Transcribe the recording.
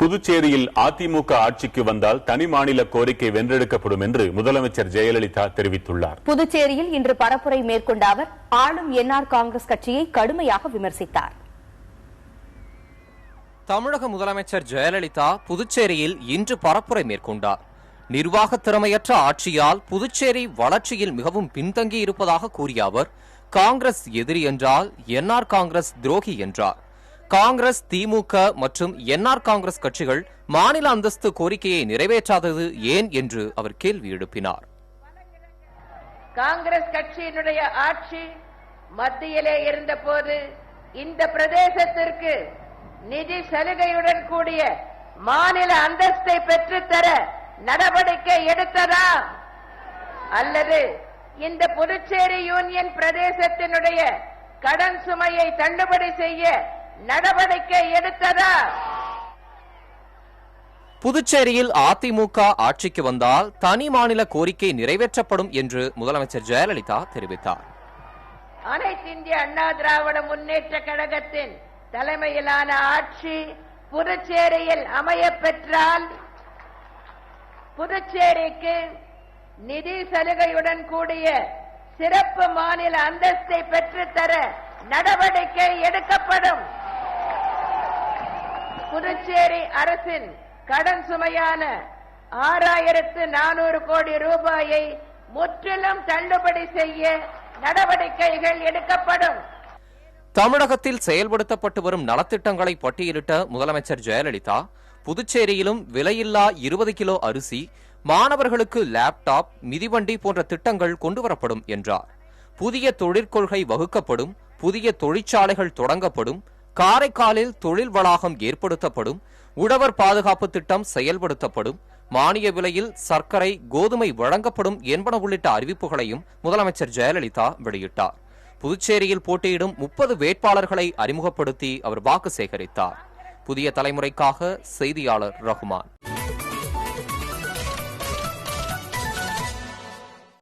புதுச்சேரியில் அதிமுக ஆட்சிக்கு வந்தால் தனி மாநில கோரிக்கை வென்றெடுக்கப்படும் என்று முதலமைச்சர் ஜெயலலிதா தெரிவித்துள்ளார். புதுச்சேரியில் இன்று பரப்புரை மேற்கொண்ட அவர் ஆளும் என்ஆர் காங்கிரஸ் கட்சியை கடுமையாக விமர்சித்தார். தமிழக முதலமைச்சர் ஜெயலலிதா புதுச்சேரியில் இன்று பரப்புரை மேற்கொண்டார். நிர்வாக திறமையற்ற ஆட்சியால் புதுச்சேரி வளர்ச்சியில் மிகவும் பின்தங்கி இருப்பதாக கூறிய அவர், காங்கிரஸ் எதிரி என்றால் என்ஆர் காங்கிரஸ் துரோகி என்றார். காங்கிரஸ், திமுக மற்றும் என்ஆர் காங்கிரஸ் கட்சிகள் மாநில அந்தஸ்து கோரிக்கையை நிறைவேற்றாதது ஏன் என்று அவர் கேள்வி எழுப்பினார். காங்கிரஸ் கட்சியினுடைய ஆட்சி மத்தியிலே இருந்தபோது இந்த பிரதேசத்திற்கு நிதி சலுகையுடன் கூடிய மாநில அந்தஸ்தை பெற்றுத்தர நடவடிக்கை எடுத்ததா அல்லது இந்த புதுச்சேரி யூனியன் பிரதேசத்தினுடைய கடன் சுமையை தள்ளுபடி செய்ய நடவடிக்கை எடுத்ததா? புதுச்சேரியில் அதிமுக ஆட்சிக்கு வந்தால் தனி மாநில கோரிக்கை நிறைவேற்றப்படும் என்று முதலமைச்சர் ஜெயலலிதா தெரிவித்தார். அனைத்து இந்திய அண்ணா திராவிட முன்னேற்ற கழகத்தின் தலைமையிலான ஆட்சி புதுச்சேரியில் அமைய பெற்றால் புதுச்சேரிக்கு நிதி சலுகையுடன் கூடிய சிறப்பு மாநில அந்தஸ்தை பெற்றுத்தர நடவடிக்கை எடுக்கப்படும். புதுச்சேரி அரசின் கடன் சுமையான 6400 கோடி ரூபாயை முற்றிலும் தள்ளுபடி செய்ய நடவடிக்கைகள் எடுக்கப்படும். தமிழகத்தில் செயல்படுத்தப்பட்டு வரும் நலத்திட்டங்களை பட்டியலிட்ட முதலமைச்சர் ஜெயலலிதா, புதுச்சேரியிலும் விலையில்லா 20 கிலோ அரிசி, மாணவர்களுக்கு லேப்டாப், மிதிவண்டி போன்ற திட்டங்கள் கொண்டுவரப்படும் என்றார். புதிய தொழிற்கொள்கை வகுக்கப்படும், புதிய தொழிற்சாலைகள் தொடங்கப்படும், காரைக்காலில் தொழில் வளாகம் ஏற்படுத்தப்படும், உழவர் பாதுகாப்பு திட்டம் செயல்படுத்தப்படும், மானிய விலையில் சர்க்கரை, கோதுமை வழங்கப்படும் என்பன உள்ளிட்ட அறிவிப்புகளையும் முதலமைச்சர் ஜெயலலிதா வெளியிட்டார். புதுச்சேரியில் போட்டியிடும் 30 வேட்பாளர்களை அறிமுகப்படுத்தி அவர் வாக்கு சேகரித்தார். புதிய தலைமுறைக்காக செய்தியாளர் ரகுமான்.